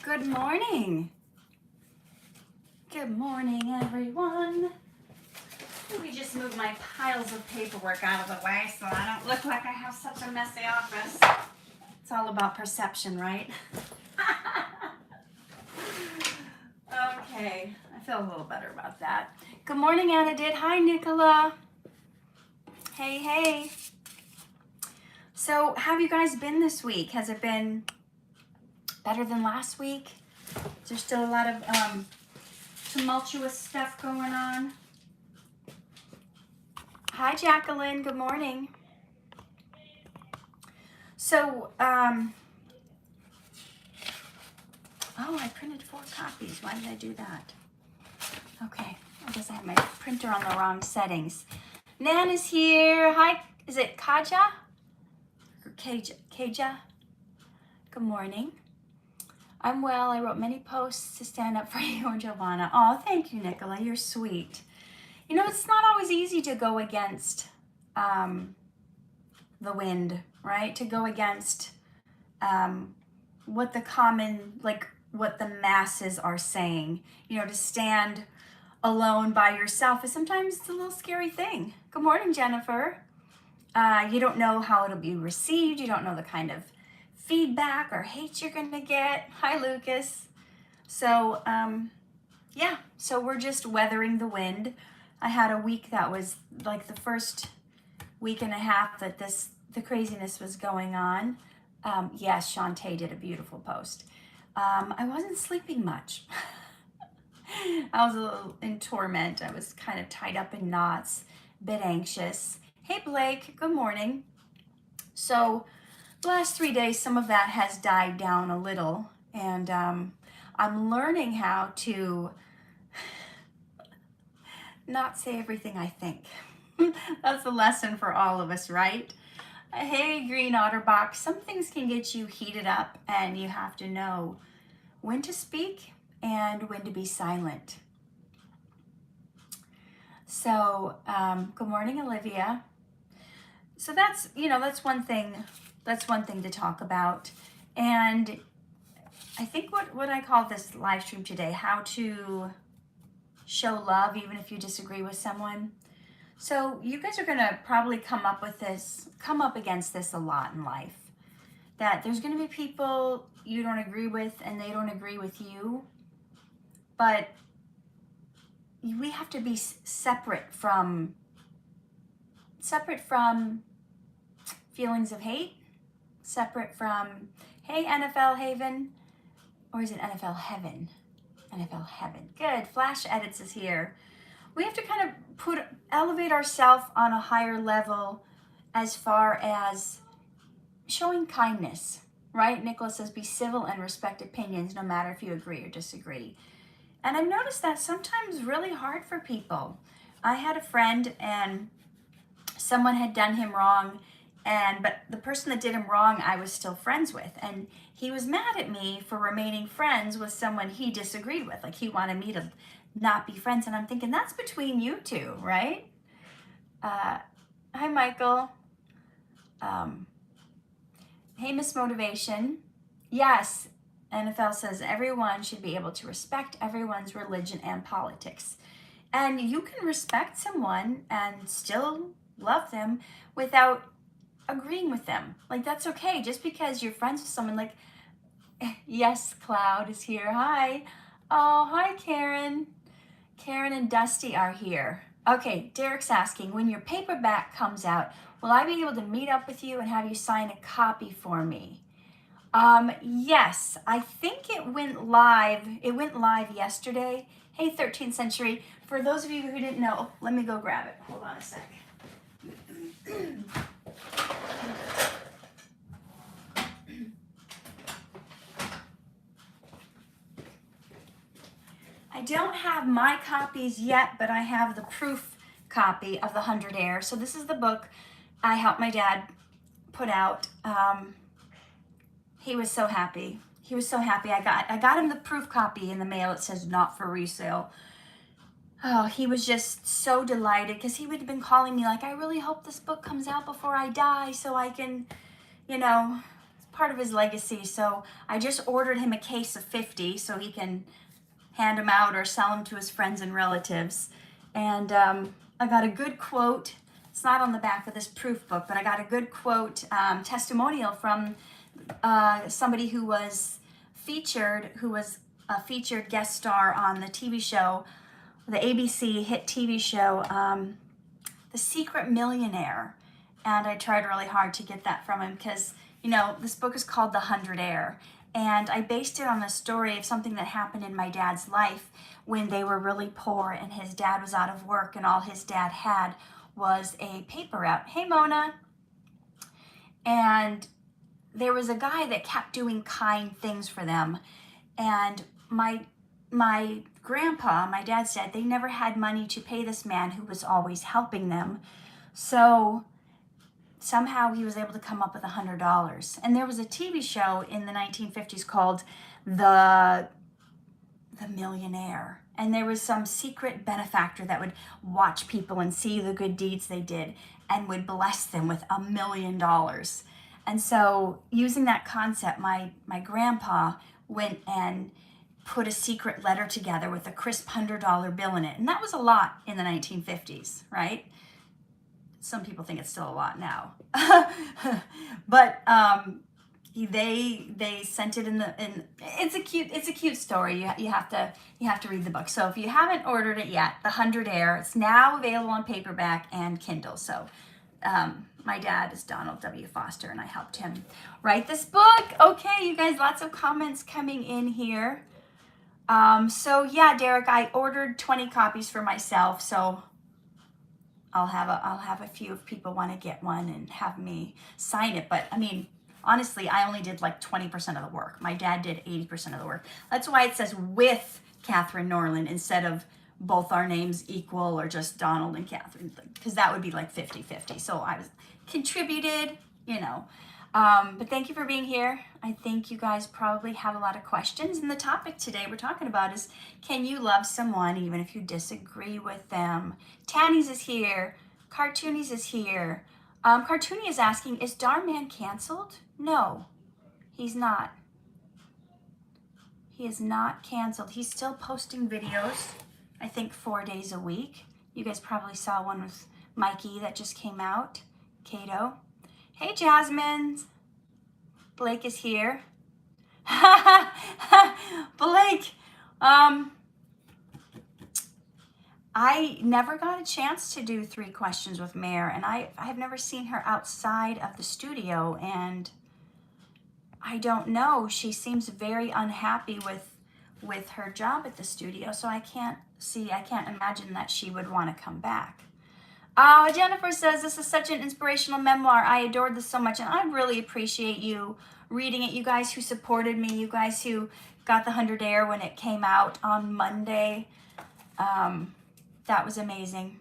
Good morning. Good morning, everyone. Let me just move my piles of paperwork out of the way so I don't look like I have such a messy office. It's all about perception, right? Okay, I feel a little better about that. Good morning, Anadit. Hi, Nicola. Hey, hey. So, how have you guys been this week? Has it been better than last week? Is there still a lot of tumultuous stuff going on? Hi, Jacqueline. Good morning. So, oh, I printed 4 copies. Why did I do that? Okay, I guess I have my printer on the wrong settings. Nan is here. Hi, is it Kaja? Or Kaja? Good morning. I'm well. I wrote many posts to stand up for you and Jovanna. Oh, thank you, Nicola. You're sweet. You know, it's not always easy to go against the wind, right? To go against what the common, like what the masses are saying. You know, to stand alone by yourself is sometimes a little scary thing. Good morning, Jennifer. You don't know how it'll be received. You don't know the kind of feedback or hate you're gonna get. Hi, Lucas. So, yeah, so we're just weathering the wind. I had a week that was like the first week and a half that the craziness was going on. Yes, Shaunte did a beautiful post. I wasn't sleeping much. I was a little in torment. I was kind of tied up in knots, a bit anxious. Hey, Blake, good morning. So the last 3 days, some of that has died down a little, and I'm learning how to not say everything I think. That's a lesson for all of us, right? Hey, Green Otterbox, some things can get you heated up, and you have to know when to speak and when to be silent. So, good morning, Olivia. So that's, you know, that's one thing to talk about. And I think what I call this live stream today, how to show love even if you disagree with someone. So you guys are gonna probably come up against this a lot in life. That there's gonna be people you don't agree with and they don't agree with you. But we have to be separate from feelings of hate, separate from, hey, NFL Haven, or is it NFL Heaven? NFL Heaven. Good. Flash Edits is here. We have to kind of elevate ourselves on a higher level as far as showing kindness, right? Nicholas says, be civil and respect opinions no matter if you agree or disagree. And I've noticed that sometimes really hard for people. I had a friend and someone had done him wrong, but the person that did him wrong I was still friends with, and he was mad at me for remaining friends with someone he disagreed with. Like, he wanted me to not be friends, and I'm thinking, that's between you two, right? Hi, Michael. Hey, Miss Motivation. Yes, NFL says everyone should be able to respect everyone's religion and politics. And you can respect someone and still love them without agreeing with them. Like, that's okay. Just because you're friends with someone, like, yes, Cloud is here. Hi. Oh, hi, Karen. Karen and Dusty are here. Okay, Derek's asking, when your paperback comes out, will I be able to meet up with you and have you sign a copy for me? Yes, I think it went live. It went live yesterday. Hey, 13th Century. For those of you who didn't know, let me go grab it. Hold on a sec. I don't have my copies yet, but I have the proof copy of The 100 Air. So this is the book I helped my dad put out. He was so happy. He was so happy. I got him the proof copy in the mail. It says not for resale. Oh, he was just so delighted because he would have been calling me like, I really hope this book comes out before I die so I can, you know, part of his legacy. So I just ordered him a case of 50 so he can hand them out or sell them to his friends and relatives. And I got a good quote. It's not on the back of this proof book, but I got a good quote, testimonial from somebody who was a featured guest star on the TV show, the ABC hit TV show, The Secret Millionaire. And I tried really hard to get that from him because, you know, this book is called The 100 Heir. And I based it on a story of something that happened in my dad's life when they were really poor and his dad was out of work and all his dad had was a paper route. Hey, Mona. And there was a guy that kept doing kind things for them. And my grandpa, my dad's dad, they never had money to pay this man who was always helping them. So somehow he was able to come up with $100. And there was a TV show in the 1950s called The Millionaire. And there was some secret benefactor that would watch people and see the good deeds they did and would bless them with $1 million. And so using that concept, my grandpa went and put a secret letter together with a crisp $100 bill in it. And that was a lot in the 1950s, right? Some people think it's still a lot now. But they sent it in it's a cute story. You have to read the book. So if you haven't ordered it yet, The 100 Heir, it's now available on paperback and Kindle. So my dad is Donald W. Foster, and I helped him write this book. Okay, you guys, lots of comments coming in here. So yeah, Derek, I ordered 20 copies for myself, so I'll have a few if people want to get one and have me sign it. But I mean, honestly, I only did like 20% of the work. My dad did 80% of the work. That's why it says with Katherine Norland instead of both our names equal or just Donald and Katherine, because that would be like 50-50. So I was contributed, you know. But thank you for being here. I think you guys probably have a lot of questions. And the topic today we're talking about is, can you love someone even if you disagree with them? Tanny's is here. Cartoonies is here. Cartoony is asking, is Dhar Mann canceled? No, he's not. He is not canceled. He's still posting videos, I think 4 days a week. You guys probably saw one with Mikey that just came out. Kato. Hey, Jasmine. Blake is here. Blake, I never got a chance to do 3 questions with Mare, and I've never seen her outside of the studio, and I don't know. She seems very unhappy with her job at the studio, so I can't imagine that she would want to come back. Jennifer says, this is such an inspirational memoir. I adored this so much, and I really appreciate you reading it. You guys who supported me, you guys who got the 100 Heir when it came out on Monday. That was amazing.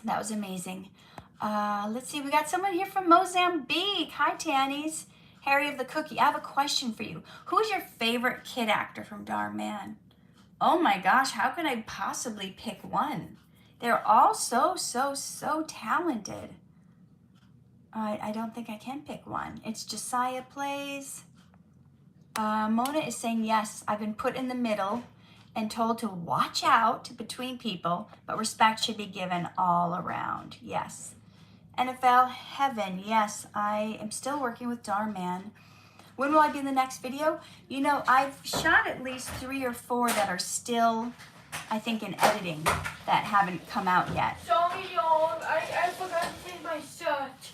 That was amazing. Let's see, we got someone here from Mozambique. Hi, Tannies. Harry of the Cookie, I have a question for you. Who's your favorite kid actor from Dhar Mann? Oh my gosh, how could I possibly pick one? They're all so talented. I don't think I can pick one. It's Josiah Plays. Mona is saying, yes, I've been put in the middle and told to watch out between people, but respect should be given all around. Yes. NFL Heaven, yes, I am still working with Dhar Mann. When will I be in the next video? You know, I've shot at least 3 or 4 that are still, I think, in editing that haven't come out yet. Sorry, y'all. I forgot to take my shirt.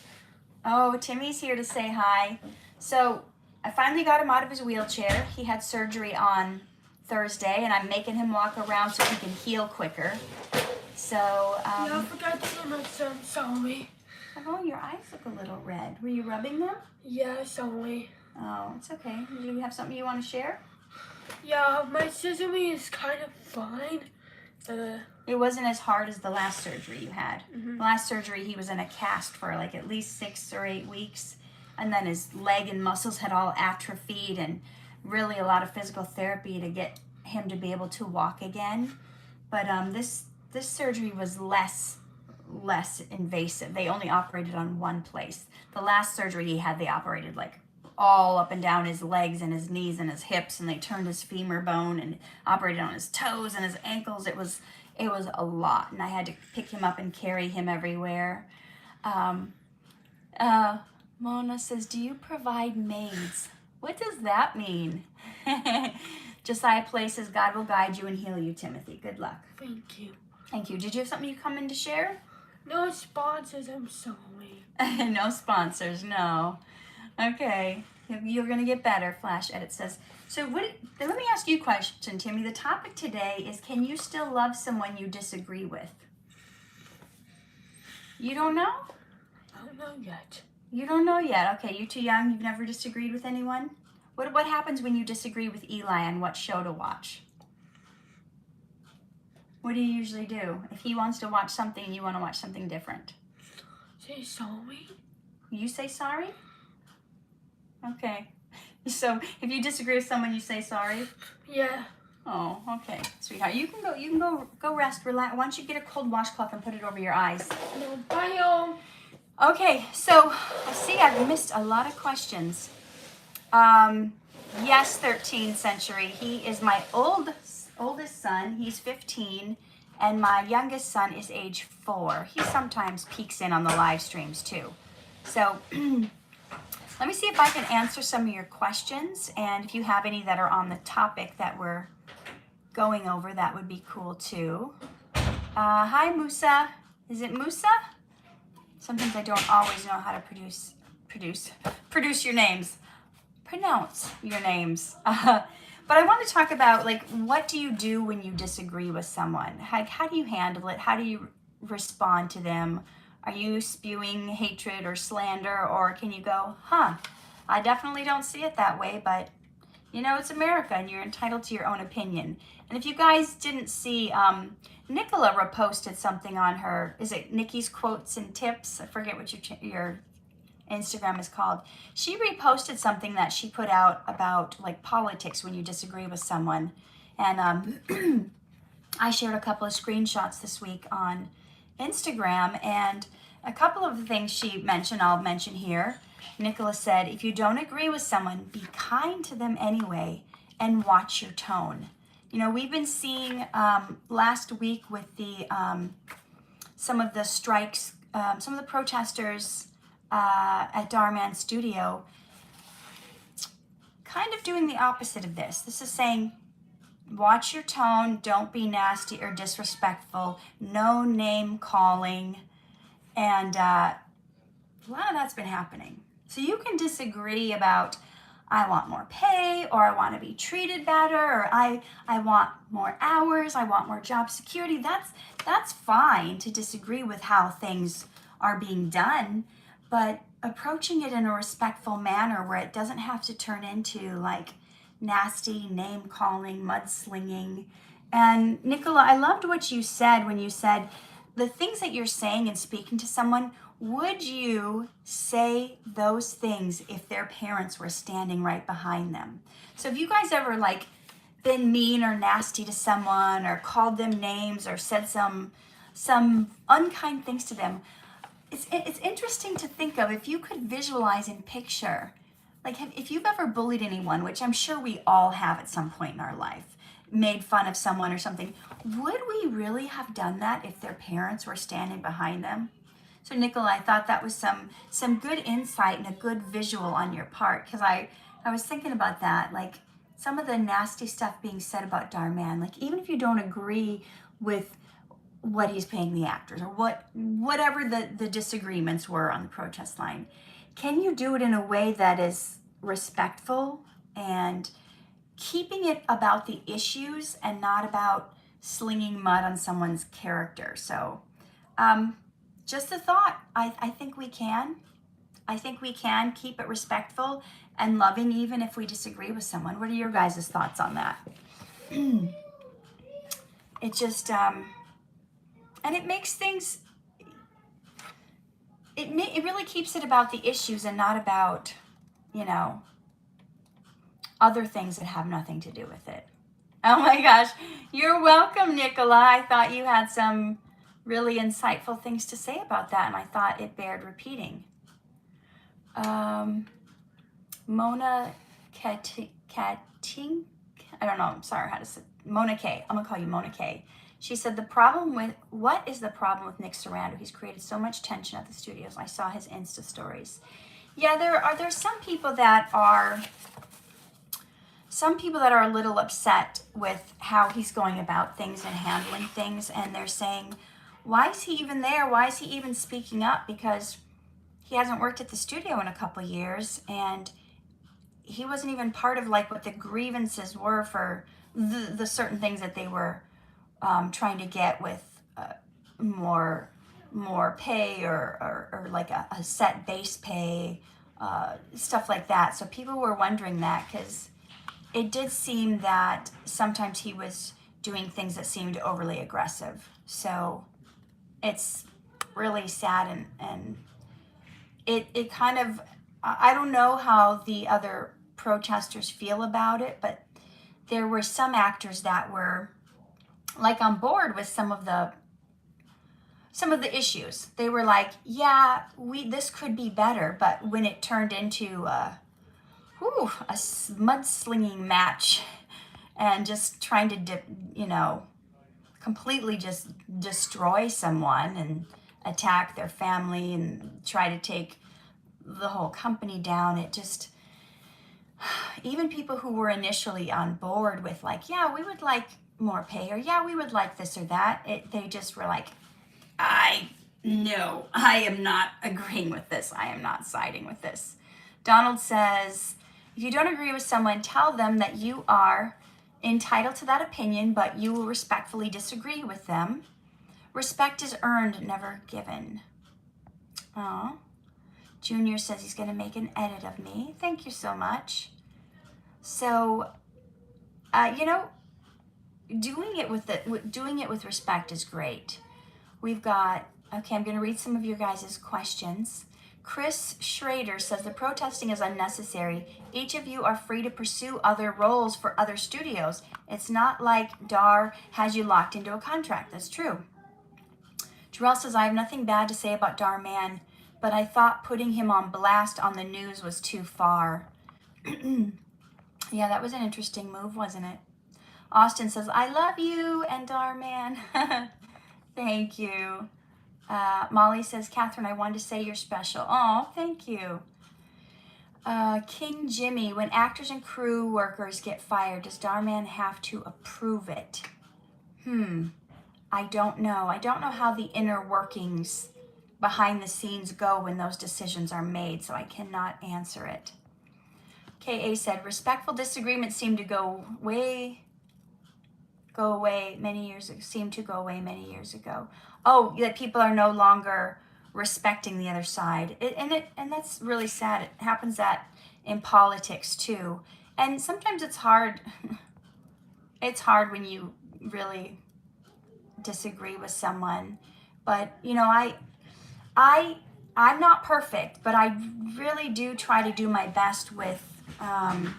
Oh, Timmy's here to say hi. So I finally got him out of his wheelchair. He had surgery on Thursday, and I'm making him walk around so he can heal quicker. So, I forgot to take my shirt. Sorry. Oh, your eyes look a little red. Were you rubbing them? Yeah, sorry. Oh, it's okay. Do you have something you want to share? Yeah, my surgery is kind of fine. It wasn't as hard as the last surgery you had. Mm-hmm. The last surgery, he was in a cast for like at least 6 or 8 weeks. And then his leg and muscles had all atrophied, and really a lot of physical therapy to get him to be able to walk again. But this surgery was less invasive. They only operated on one place. The last surgery he had, they operated like all up and down his legs and his knees and his hips, and they turned his femur bone and operated on his toes and his ankles. It was a lot, and I had to pick him up and carry him everywhere. Mona says, do you provide maids? What does that mean? Josiah places, God will guide you and heal you, Timothy. Good luck. Thank you. Thank you. Did you have something you come in to share? No sponsors, I'm sorry. No sponsors, no. Okay. You're going to get better, Flash Edit says. So let me ask you a question, Timmy. The topic today is, can you still love someone you disagree with? You don't know? I don't know yet. You don't know yet. Okay, you too young. You've never disagreed with anyone? What happens when you disagree with Eli on what show to watch? What do you usually do? If he wants to watch something and you want to watch something different? Say sorry. You say sorry? Okay. So if you disagree with someone, you say sorry? Yeah. Oh, okay, sweetheart. You can go rest, relax. Why don't you get a cold washcloth and put it over your eyes? No, bye. Okay, so I see I've missed a lot of questions. Yes, 13th century. He is my oldest son. He's 15, and my youngest son is age 4. He sometimes peeks in on the live streams too. So let me see if I can answer some of your questions, and if you have any that are on the topic that we're going over, that would be cool too. Hi, Musa. Is it Musa? Sometimes I don't always know how to pronounce your names. But I want to talk about, like, what do you do when you disagree with someone? How do you handle it? How do you respond to them? Are you spewing hatred or slander, or can you go, I definitely don't see it that way, but you know, it's America and you're entitled to your own opinion. And if you guys didn't see, Nicola reposted something on her, is it Nikki's Quotes and Tips? I forget what your Instagram is called. She reposted something that she put out about, like, politics when you disagree with someone. And I shared a couple of screenshots this week on Instagram, and a couple of the things she mentioned, I'll mention here. Nicola said, if you don't agree with someone, be kind to them anyway and watch your tone. You know, we've been seeing last week with the some of the strikes, some of the protesters at Dhar Mann studio kind of doing the opposite of this. This is saying, watch your tone, don't be nasty or disrespectful, no name calling, and a lot of that's been happening. So you can disagree about, I want more pay, or I want to be treated better, or I want more hours, I want more job security. That's fine to disagree with how things are being done, but approaching it in a respectful manner where it doesn't have to turn into like nasty name calling, mudslinging. And Nicola, I loved what you said when you said the things that you're saying and speaking to someone. Would you say those things if their parents were standing right behind them? So if you guys ever like been mean or nasty to someone, or called them names, or said some unkind things to them, it's interesting to think of, if you could visualize and picture, like, if you've ever bullied anyone, which I'm sure we all have at some point in our life, made fun of someone or something, would we really have done that if their parents were standing behind them? So Nicola, I thought that was some good insight and a good visual on your part, because I was thinking about that, like some of the nasty stuff being said about Dhar Mann, like even if you don't agree with what he's paying the actors, or whatever the disagreements were on the protest line, can you do it in a way that is respectful and keeping it about the issues and not about slinging mud on someone's character? So just a thought. I think we can. I think we can keep it respectful and loving even if we disagree with someone. What are your guys' thoughts on that? It just, and it makes things, it really keeps it about the issues and not about, you know, other things that have nothing to do with it. Oh my gosh, you're welcome, Nicola. I thought you had some really insightful things to say about that, and I thought it bared repeating. Mona Katink, I don't know, I'm sorry how to say, Mona K. I'm gonna call you Mona K. She said, what is the problem with Nick Sarando? He's created so much tension at the studios. I saw his Insta stories. Yeah, there's some people that are a little upset with how he's going about things and handling things, and they're saying, why is he even there? Why is he even speaking up? Because he hasn't worked at the studio in a couple years, and he wasn't even part of like what the grievances were for the certain things that they were trying to get with more pay or like a set base pay, stuff like that. So people were wondering that, because it did seem that sometimes he was doing things that seemed overly aggressive. So it's really sad, and it kind of, I don't know how the other protesters feel about it, but there were some actors that were like on board with some of the issues. They were like, yeah, this could be better. But when it turned into a mudslinging match and just trying to completely just destroy someone and attack their family and try to take the whole company down, it just, even people who were initially on board with like, yeah, we would like more pay, or yeah, we would like this or that, they just were like, no, I am not agreeing with this. I am not siding with this. Donald says, if you don't agree with someone, tell them that you are entitled to that opinion, but you will respectfully disagree with them. Respect is earned, never given. Oh, Junior says he's going to make an edit of me. Thank you so much. So, doing it with respect is great. We've got, okay, I'm going to read some of your guys' questions. Chris Schrader says the protesting is unnecessary. Each of you are free to pursue other roles for other studios. It's not like Dhar has you locked into a contract. That's true. Jarrell says, I have nothing bad to say about Dhar Mann, but I thought putting him on blast on the news was too far. Yeah, that was an interesting move, wasn't it? Austin says, I love you and Dhar Mann. Thank you. Molly says, Katherine, I wanted to say you're special. Oh, thank you. King Jimmy, when actors and crew workers get fired, does Dhar Mann have to approve it? I don't know. I don't know how the inner workings behind the scenes go when those decisions are made, so I cannot answer it. K.A. said, respectful disagreements seem to go away many years ago. Oh, that people are no longer respecting the other side. And that's really sad. It happens that in politics too. And sometimes it's hard. It's hard when you really disagree with someone. But, I'm not perfect, but I really do try to do my best with, the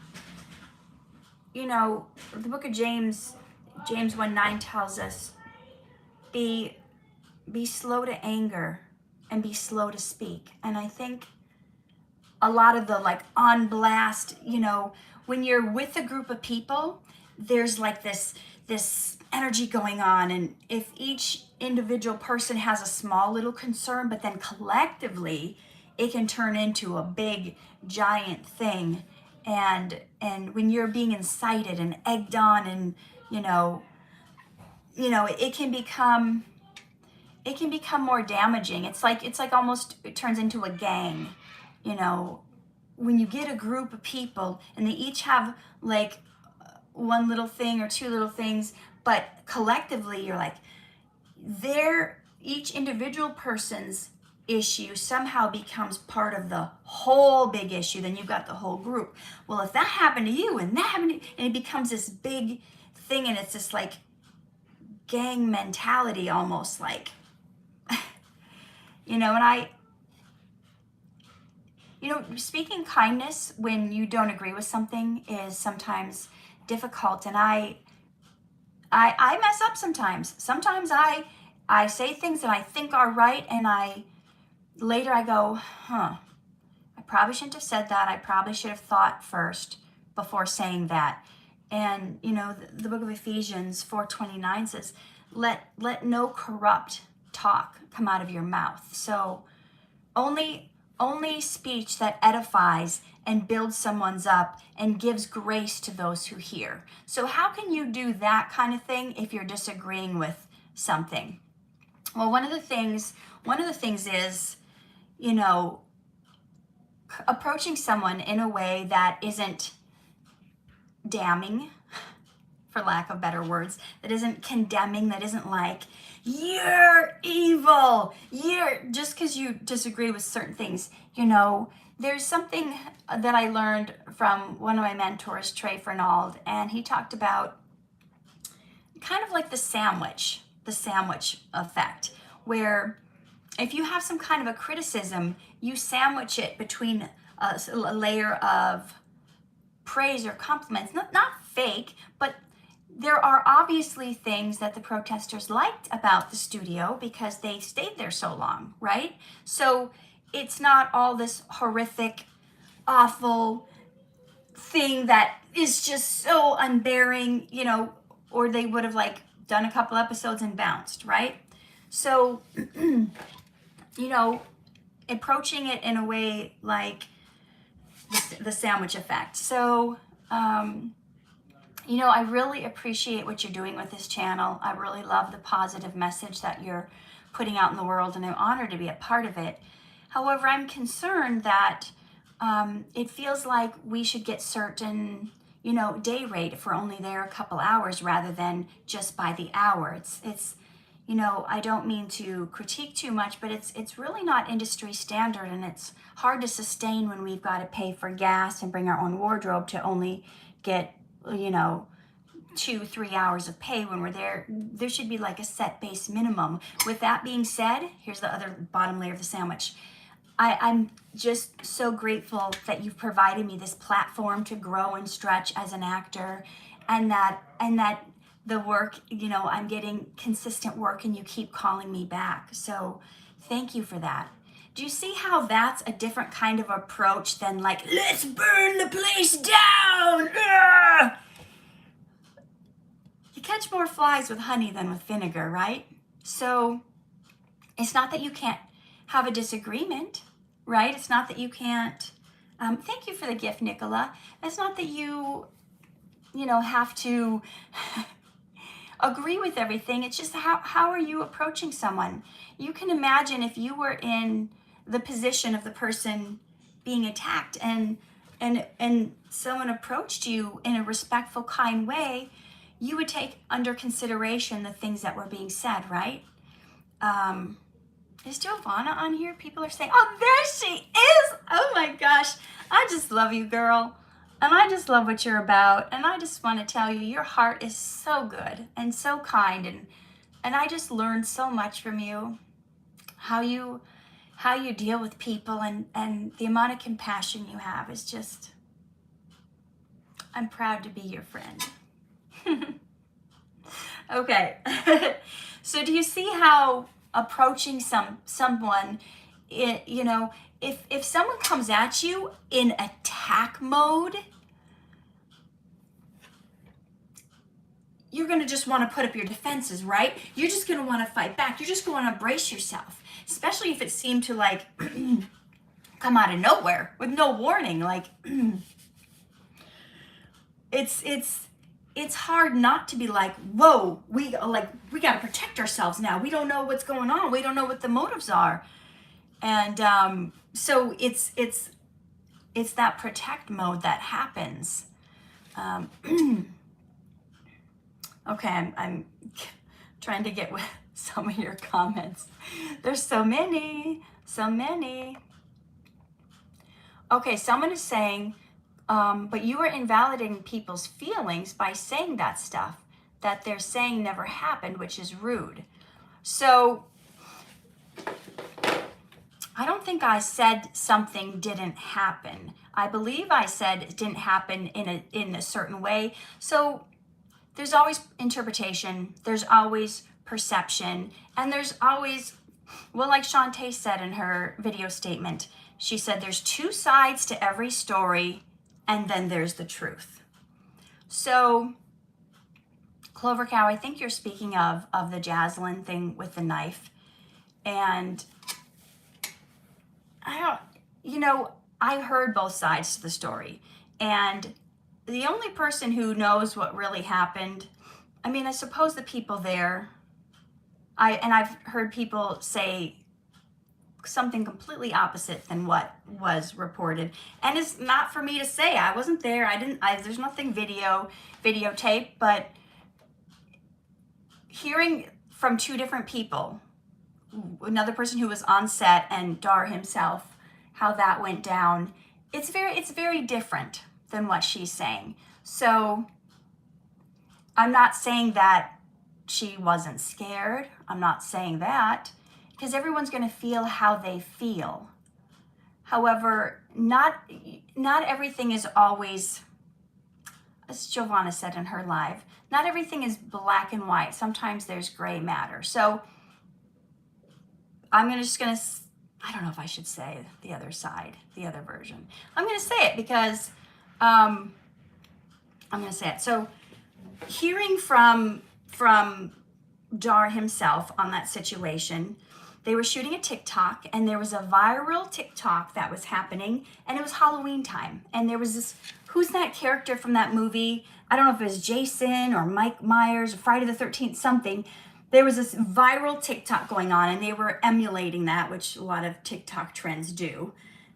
book of James 1:9 tells us, be slow to anger and be slow to speak. And I think a lot of the like on blast, when you're with a group of people, there's like this energy going on. And if each individual person has a small little concern, but then collectively it can turn into a big giant thing. And when you're being incited and egged on, and it can become more damaging. It's like almost, it turns into a gang. When you get a group of people and they each have like one little thing or two little things, but collectively you're like, each individual person's issue somehow becomes part of the whole big issue. Then you've got the whole group. Well, if that happened to you and that happened to you, and it becomes this big thing, and it's this like gang mentality almost, like, and speaking kindness when you don't agree with something is sometimes difficult. And I mess up sometimes. Sometimes I say things that I think are right, and later I go, I probably shouldn't have said that. I probably should have thought first before saying that. And, you know, the book of Ephesians 4:29 says, let no corrupt talk come out of your mouth. So only speech that edifies and builds someone's up and gives grace to those who hear. So how can you do that kind of thing if you're disagreeing with something? Well, one of the things is, you know, approaching someone in a way that isn't damning, for lack of better words, that isn't condemning, that isn't like, you're evil, just because you disagree with certain things. You know, there's something that I learned from one of my mentors, Trey Fernald, and he talked about kind of like the sandwich effect, where if you have some kind of a criticism, you sandwich it between a layer of praise or compliments, not fake, but there are obviously things that the protesters liked about the studio because they stayed there so long, right? So it's not all this horrific, awful thing that is just so unbearing, you know, or they would have like done a couple episodes and bounced, right? So, you know, approaching it in a way like the sandwich effect. So, you know, I really appreciate what you're doing with this channel. I really love the positive message that you're putting out in the world, and I'm honored to be a part of it. However, I'm concerned that it feels like we should get certain, you know, day rate if we're only there a couple hours rather than just by the hour. It's you know, I don't mean to critique too much, but it's really not industry standard, and it's hard to sustain when we've got to pay for gas and bring our own wardrobe to only get, you know, 2-3 hours of pay when we're there. There should be like a set base minimum. With that being said, here's the other bottom layer of the sandwich. I'm just so grateful that you've provided me this platform to grow and stretch as an actor, and that the work, you know, I'm getting consistent work and you keep calling me back. So thank you for that. Do you see how that's a different kind of approach than like, let's burn the place down? Ugh! You catch more flies with honey than with vinegar, right? So it's not that you can't have a disagreement, right? It's not that you can't, thank you for the gift, Nicola. It's not that you know, have to agree with everything. It's just how are you approaching someone? You can imagine if you were in the position of the person being attacked and someone approached you in a respectful, kind way, you would take under consideration the things that were being said, right? Is Jovanna on here? People are saying, oh, there she is. Oh my gosh. I just love you, girl. And I just love what you're about. And I just want to tell you, your heart is so good and so kind. And I just learned so much from you. How you deal with people and the amount of compassion you have is just, I'm proud to be your friend. Okay. So do you see how approaching someone, you know, if someone comes at you in attack mode, you're going to just want to put up your defenses, right? You're just going to want to fight back. You're just going to want to brace yourself, especially if it seemed to like come out of nowhere with no warning. Like it's hard not to be like, whoa, we got to protect ourselves now. We don't know what's going on. We don't know what the motives are. And so it's that protect mode that happens. Okay, I'm trying to get with some of your comments. There's so many. Okay, someone is saying, but you are invalidating people's feelings by saying that stuff that they're saying never happened, which is rude. So I don't think I said something didn't happen. I believe I said it didn't happen in a certain way. So there's always interpretation, there's always perception, and there's always, well, like Shaunte said in her video statement, She said there's two sides to every story, and then there's the truth. So, Clover Cow, I think you're speaking of the Jaslyn thing with the knife. And I heard both sides to the story. And the only person who knows what really happened, I mean, I suppose the people there, I've heard people say something completely opposite than what was reported. And it's not for me to say. I wasn't there. There's nothing videotape, but hearing from two different people, another person who was on set and Dhar himself, how that went down, it's very different than what she's saying. So I'm not saying that she wasn't scared. I'm not saying that, because everyone's going to feel how they feel. However, not everything is always, as Jovanna said in her live, not everything is black and white. Sometimes there's gray matter. So I don't know if I should say the other side, the other version. I'm going to say it because I'm going to say it. So hearing from Dhar himself on that situation, they were shooting a TikTok, and there was a viral TikTok that was happening, and it was Halloween time. And there was this, who's that character from that movie? I don't know if it was Jason or Mike Myers, or Friday the 13th, something. There was this viral TikTok going on, and they were emulating that, which a lot of TikTok trends do.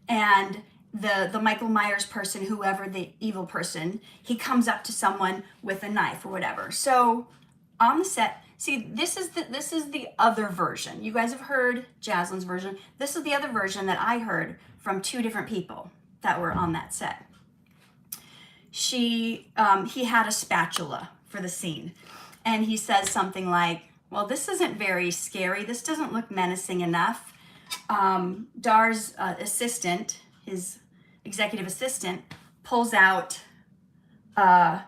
And the Michael Myers person, whoever the evil person, he comes up to someone with a knife or whatever. So on the set, see, this is the other version. You guys have heard Jaslyn's version. This is the other version that I heard from two different people that were on that set. He had a spatula for the scene, and he says something like, well, this isn't very scary. This doesn't look menacing enough. Dhar's assistant, his executive assistant, pulls out a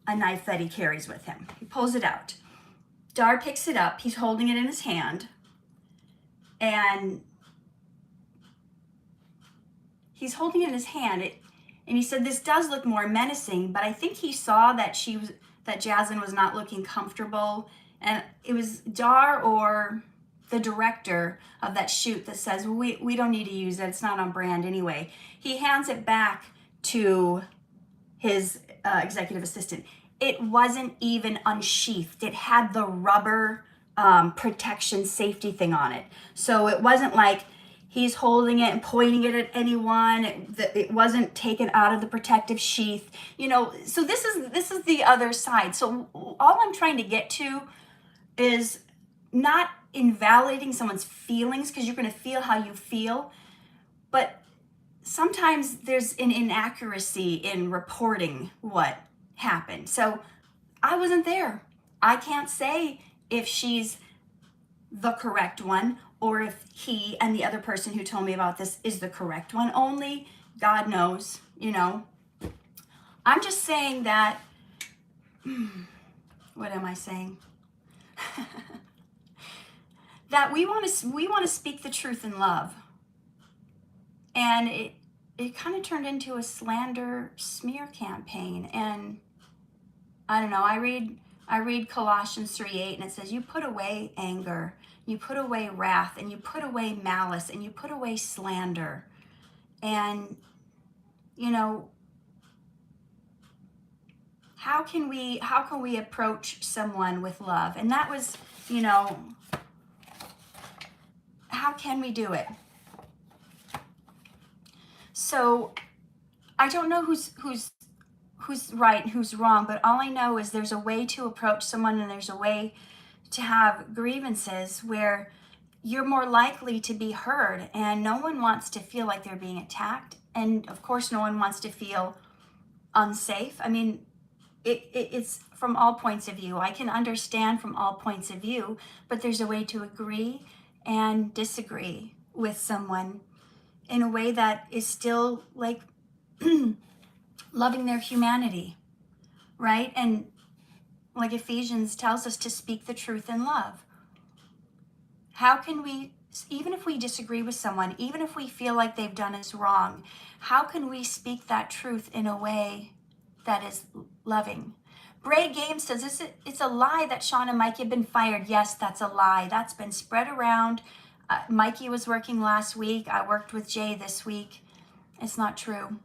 knife that he carries with him. He pulls it out. Dhar picks it up. He's holding it in his hand. And he's holding it in his hand. And he said, this does look more menacing, but I think he saw that Jaslyn was not looking comfortable. And it was Dhar or the director of that shoot that says, well, we don't need to use it. It's not on brand anyway. He hands it back to his executive assistant. It wasn't even unsheathed. It had the rubber protection safety thing on it. So it wasn't like he's holding it and pointing it at anyone. It wasn't taken out of the protective sheath. So this is the other side. So all I'm trying to get to is not invalidating someone's feelings, because you're going to feel how you feel, but sometimes there's an inaccuracy in reporting what happened. So I wasn't there. I can't say if she's the correct one or if he and the other person who told me about this is the correct one. Only God knows, I'm just saying that, what am I saying? That we want to speak the truth in love. And it kind of turned into a slander smear campaign. And I don't know, I read Colossians 3:8, and it says, you put away anger, you put away wrath, and you put away malice, and you put away slander. And how can we approach someone with love? And that was, how can we do it? So I don't know who's right and who's wrong, but all I know is there's a way to approach someone, and there's a way to have grievances where you're more likely to be heard, and no one wants to feel like they're being attacked. And of course, no one wants to feel unsafe. I mean, it's from all points of view. I can understand from all points of view, but there's a way to agree and disagree with someone in a way that is still like loving their humanity, right? And like Ephesians tells us to speak the truth in love. How can we Even if we disagree with someone, even if we feel like they've done us wrong, how can we speak that truth in a way that is loving? Bray Games says it's a lie that Shaun and Mikey have been fired. Yes, that's a lie. That's been spread around. Mikey was working last week. I worked with Jay this week. It's not true.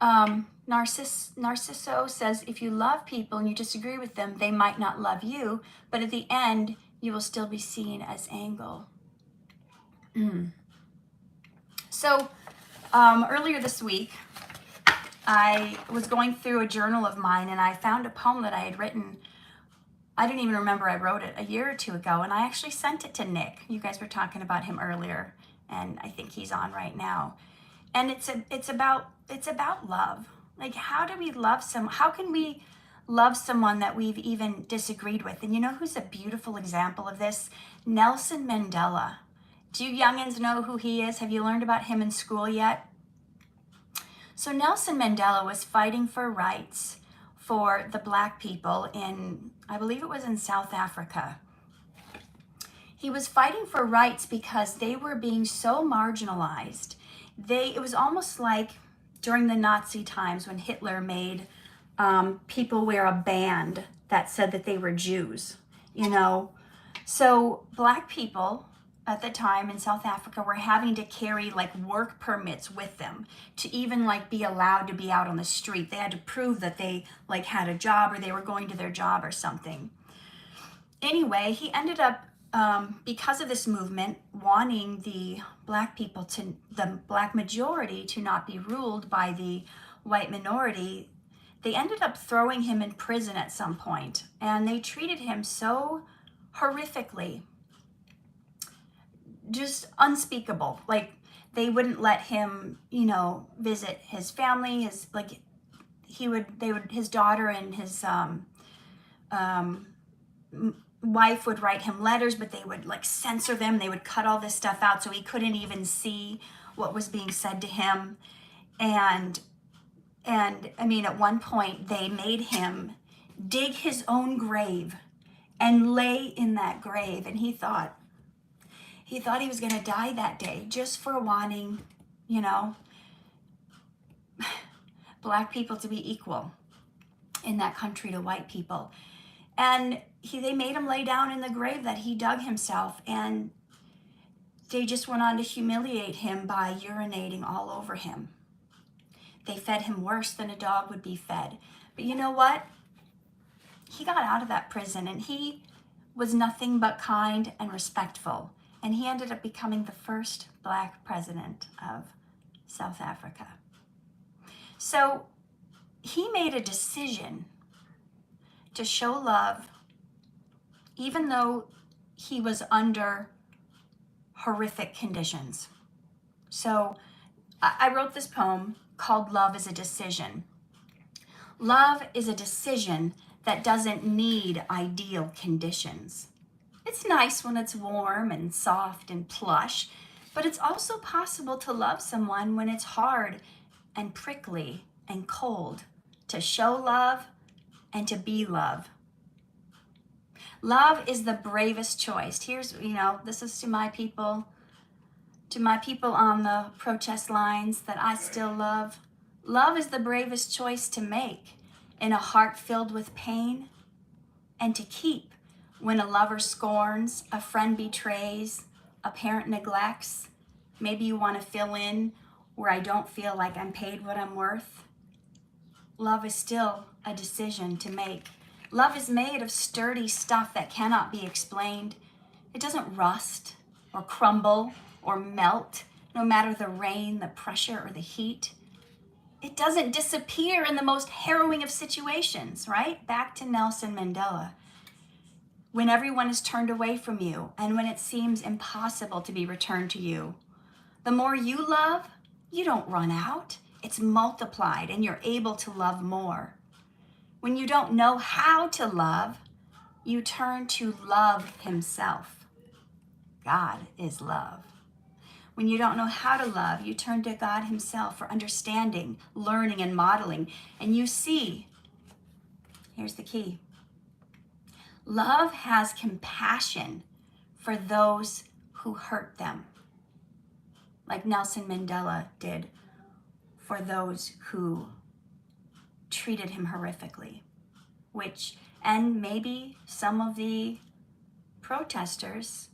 Narciso says, if you love people and you disagree with them, they might not love you, but at the end, you will still be seen as Angle. So earlier this week, I was going through a journal of mine and I found a poem that I had written. I didn't even remember I wrote it a year or two ago, and I actually sent it to Nick. You guys were talking about him earlier, and I think he's on right now. And it's about love. Like, how do we love how can we love someone that we've even disagreed with? And you know who's a beautiful example of this? Nelson Mandela. Do you youngins know who he is? Have you learned about him in school yet? So Nelson Mandela was fighting for rights for the Black people in, I believe it was in South Africa. He was fighting for rights because they were being so marginalized. It was almost like during the Nazi times when Hitler made people wear a band that said that they were Jews, you know. So Black people at the time in South Africa were having to carry like work permits with them to even like be allowed to be out on the street. They had to prove that they like had a job or they were going to their job or something. Anyway, he ended up, because of this movement, wanting the Black people the Black majority to not be ruled by the white minority. They ended up throwing him in prison at some point, and they treated him so horrifically, just unspeakable. Like, they wouldn't let him, you know, visit his family. His daughter and his wife would write him letters, but they would like censor them. They would cut all this stuff out so he couldn't even see what was being said to him. And I mean, at one point they made him dig his own grave and lay in that grave, and he thought he was going to die that day just for wanting, you know, Black people to be equal in that country to white people. And they made him lay down in the grave that he dug himself, and they just went on to humiliate him by urinating all over him. They fed him worse than a dog would be fed. But you know what? He got out of that prison, and he was nothing but kind and respectful. And he ended up becoming the first Black president of South Africa. So he made a decision to show love, even though he was under horrific conditions. So I wrote this poem called Love is a Decision. Love is a decision that doesn't need ideal conditions. It's nice when it's warm and soft and plush, but it's also possible to love someone when it's hard and prickly and cold, to show love and to be love. Love is the bravest choice. Here's, you know, this is to my people on the protest lines that I still love. Love is the bravest choice to make in a heart filled with pain, and to keep when a lover scorns, a friend betrays, a parent neglects. Maybe you want to fill in where I don't feel like I'm paid what I'm worth. Love is still a decision to make. Love is made of sturdy stuff that cannot be explained. It doesn't rust or crumble or melt, no matter the rain, the pressure, or the heat. It doesn't disappear in the most harrowing of situations, right? Back to Nelson Mandela. When everyone is turned away from you and when it seems impossible to be returned to you, the more you love, you don't run out. It's multiplied and you're able to love more. When you don't know how to love, you turn to love himself. God is love. When you don't know how to love, you turn to God himself for understanding, learning, and modeling. And you see, here's the key. Love has compassion for those who hurt them, like Nelson Mandela did for those who treated him horrifically, and maybe some of the protesters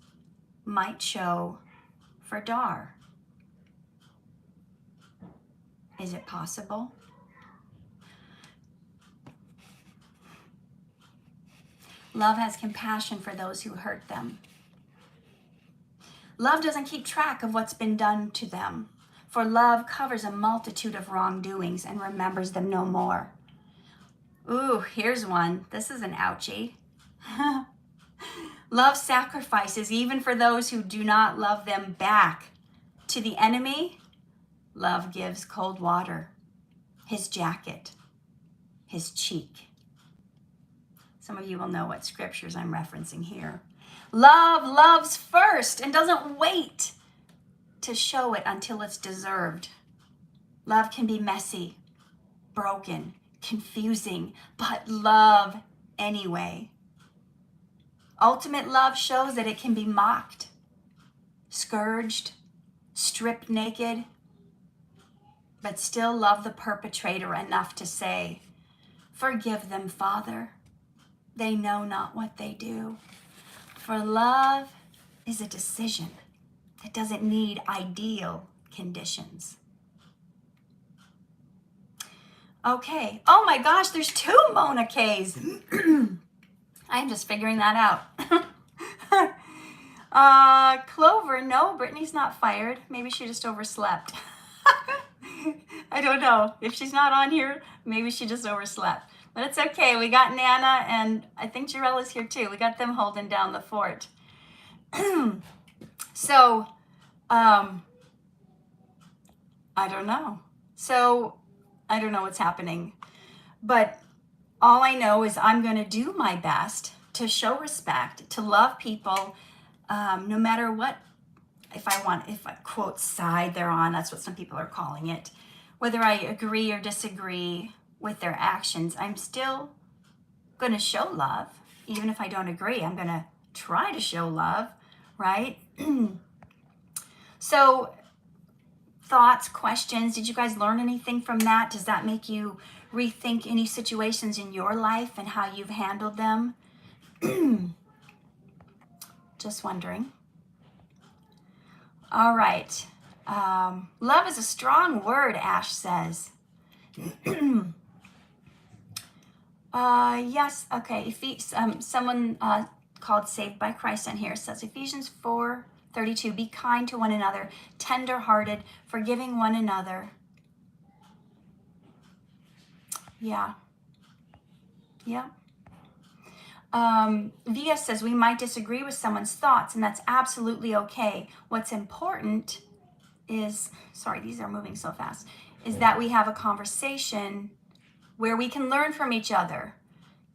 might show for Dhar. Is it possible? Love has compassion for those who hurt them. Love doesn't keep track of what's been done to them, for love covers a multitude of wrongdoings and remembers them no more. Ooh, here's one. This is an ouchie. Love sacrifices even for those who do not love them back. To the enemy, love gives cold water, his jacket, his cheek. Some of you will know what scriptures I'm referencing here. Love loves first and doesn't wait to show it until it's deserved. Love can be messy, broken, confusing, but love anyway. Ultimate love shows that it can be mocked, scourged, stripped naked, but still love the perpetrator enough to say, "Forgive them, Father. They know not what they do." For love is a decision. It doesn't need ideal conditions. Okay. Oh my gosh, there's 2 Mona K's. I'm just figuring that out. Clover, no, Brittany's not fired. Maybe she just overslept. I don't know. If she's not on here, maybe she just overslept. But it's okay. We got Nana, and I think Jarella's here too. We got them holding down the fort. So, I don't know. So, I don't know what's happening. But all I know is I'm going to do my best to show respect, to love people, no matter what, if I quote side they're on, that's what some people are calling it. Whether I agree or disagree with their actions, I'm still going to show love. Even if I don't agree, I'm going to try to show love, right? So, thoughts, questions, did you guys learn anything from that? Does that make you rethink any situations in your life and how you've handled them? Just wondering. All right. Love is a strong word, Ash says. Yes, okay. Someone called Saved by Christ on here says Ephesians 4:32, be kind to one another, tender-hearted, forgiving one another. Yeah. Yeah. Via says we might disagree with someone's thoughts, and that's absolutely okay. What's important is, sorry, these are moving so fast, is that we have a conversation where we can learn from each other.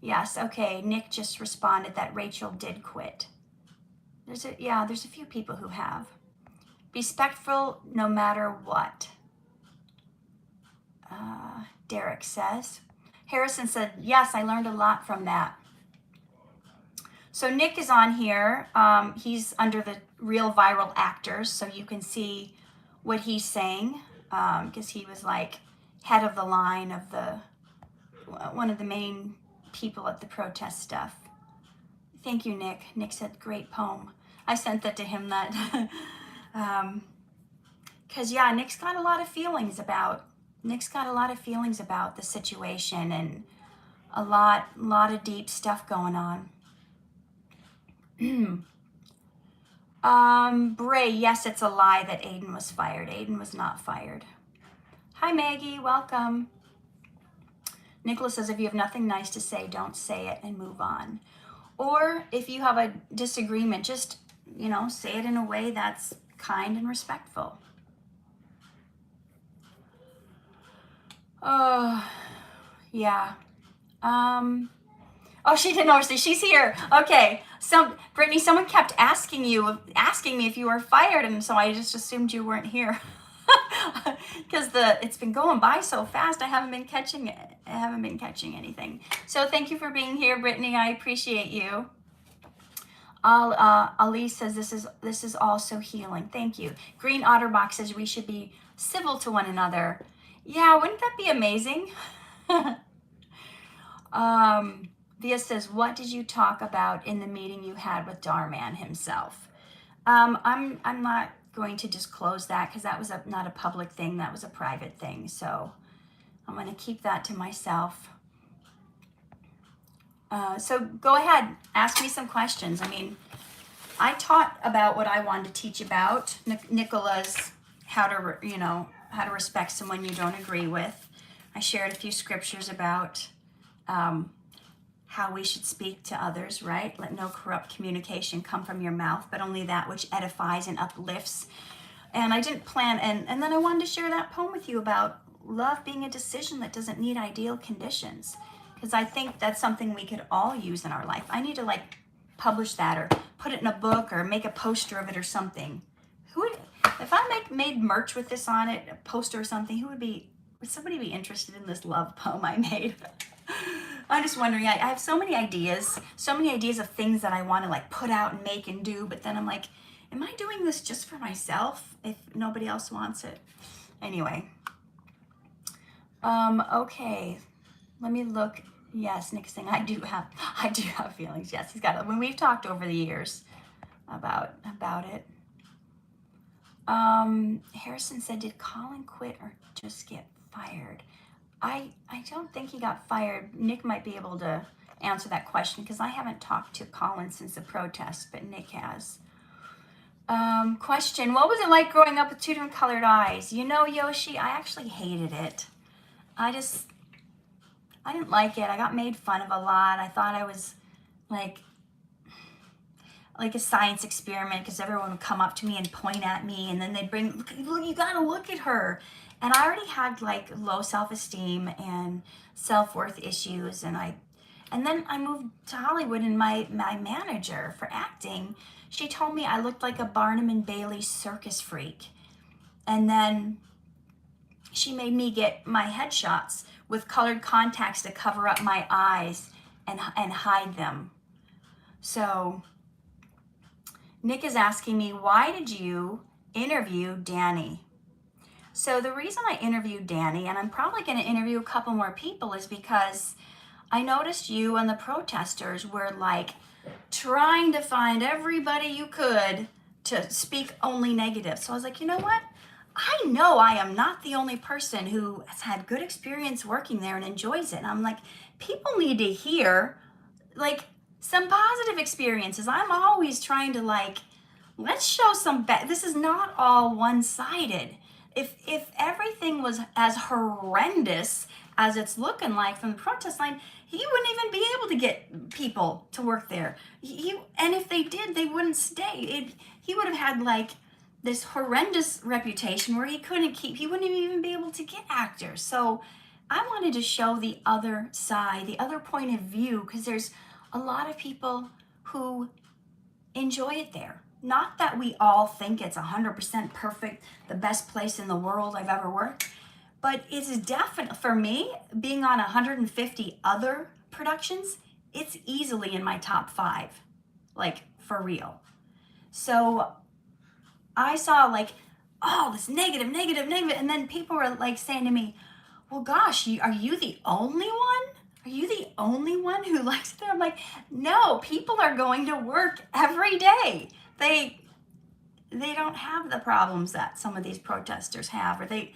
Yes, okay, Nick just responded that Rachel did quit. There's a few people who have. Respectful no matter what. Derek says. Harrison said, yes, I learned a lot from that. So Nick is on here. He's under the Real Viral Actors, so you can see what he's saying, because he was like head of the line of one of the main people at the protest stuff. Thank you, Nick. Nick said, great poem. I sent that to him, that because Nick's got a lot of feelings about the situation, and a lot of deep stuff going on. Bray, yes, it's a lie that Aiden was fired. Aiden was not fired. Hi, Maggie, welcome. Nicholas says, if you have nothing nice to say, don't say it and move on. Or if you have a disagreement, just, say it in a way that's kind and respectful. Oh, yeah. Oh, she didn't notice. She's here. Okay. Brittany, someone kept asking me if you were fired, and so I just assumed you weren't here. Because it's been going by so fast, I haven't been catching anything. So thank you for being here, Brittany. I appreciate you. Ali says this is also healing. Thank you. Green Otterbox says we should be civil to one another. Yeah, wouldn't that be amazing? Via says, what did you talk about in the meeting you had with Dhar Mann himself? I'm not going to disclose that because that was not a public thing. That was a private thing. So I'm going to keep that to myself. So go ahead, ask me some questions. I mean, I taught about what I wanted to teach about. Nicola's how to respect someone you don't agree with. I shared a few scriptures about how we should speak to others, right? Let no corrupt communication come from your mouth, but only that which edifies and uplifts. And I didn't plan, and then I wanted to share that poem with you about love being a decision that doesn't need ideal conditions. Because I think that's something we could all use in our life. I need to publish that or put it in a book or make a poster of it or something. If I made merch with this on it, a poster or something, would somebody be interested in this love poem I made? I'm just wondering, I have so many ideas of things that I want to put out and make and do, but then I'm like, am I doing this just for myself if nobody else wants it? Anyway. Okay. Let me look. Yes, Nick's saying I do have feelings. Yes, he's got it. When we've talked over the years about it. Harrison said, did Colin quit or just get fired? I don't think he got fired. Nick might be able to answer that question because I haven't talked to Colin since the protest, but Nick has. Question, what was it like growing up with two different colored eyes? You know, Yoshi, I actually hated it. I didn't like it. I got made fun of a lot. I thought I was like a science experiment because everyone would come up to me and point at me, and then they'd bring, look, you gotta look at her. And I already had low self-esteem and self-worth issues, and then I moved to Hollywood, and my manager for acting, she told me I looked like a Barnum and Bailey circus freak. And then she made me get my headshots with colored contacts to cover up my eyes and hide them. So Nick is asking me, why did you interview Danny? So the reason I interviewed Danny, and I'm probably going to interview a couple more people, is because I noticed you and the protesters were trying to find everybody you could to speak only negative. So I was like, you know what? I know I am not the only person who has had good experience working there and enjoys it. And I'm like, people need to hear some positive experiences. I'm always trying to let's show some this is not all one-sided. If everything was as horrendous as it's looking like from the protest line, he wouldn't even be able to get people to work there. And if they did, they wouldn't stay. He would have had this horrendous reputation where he wouldn't even be able to get actors. So I wanted to show the other side, the other point of view, because there's a lot of people who enjoy it there. Not that we all think it's 100% perfect, the best place in the world I've ever worked, but it's definitely, for me, being on 150 other productions, it's easily in my top 5, for real. So I saw this negative, and then people were saying to me, well, gosh, are you the only one? Are you the only one who likes it there? I'm like, no, people are going to work every day. They don't have the problems that some of these protesters have, or they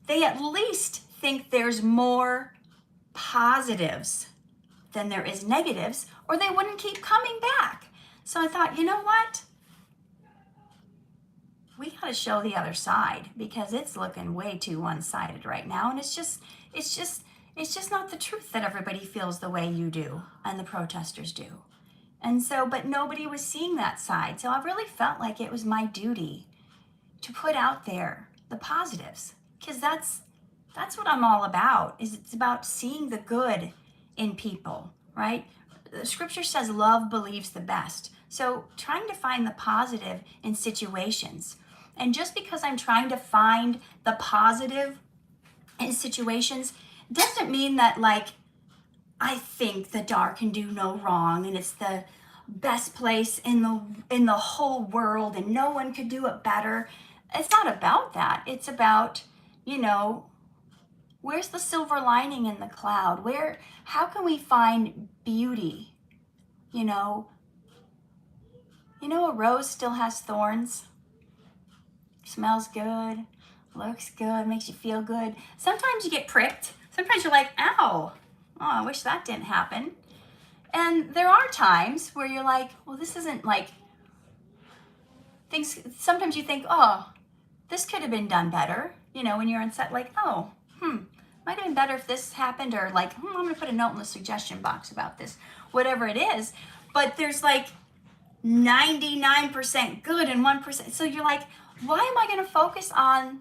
at least think there's more positives than there is negatives, or they wouldn't keep coming back. So I thought, you know what? We got to show the other side, because it's looking way too one-sided right now, and it's just not the truth that everybody feels the way you do and the protesters do. And so, but nobody was seeing that side. So I really felt like it was my duty to put out there the positives, because that's what I'm all about. It's about seeing the good in people, right? The scripture says love believes the best. So trying to find the positive in situations. And just because I'm trying to find the positive in situations doesn't mean that I think the Dhar can do no wrong, and it's the best place in the whole world and no one could do it better. It's not about that. It's about, where's the silver lining in the cloud? How can we find beauty? A rose still has thorns. Smells good, looks good, makes you feel good. Sometimes you get pricked. Sometimes you're like, ow, oh, I wish that didn't happen. And there are times where you're like, well, this isn't like things. Sometimes you think, oh, this could have been done better. When you're on set, like, oh, might have been better if this happened, or like, I'm going to put a note in the suggestion box about this, whatever it is. But there's like 99% good and 1%. So you're like, why am I going to focus on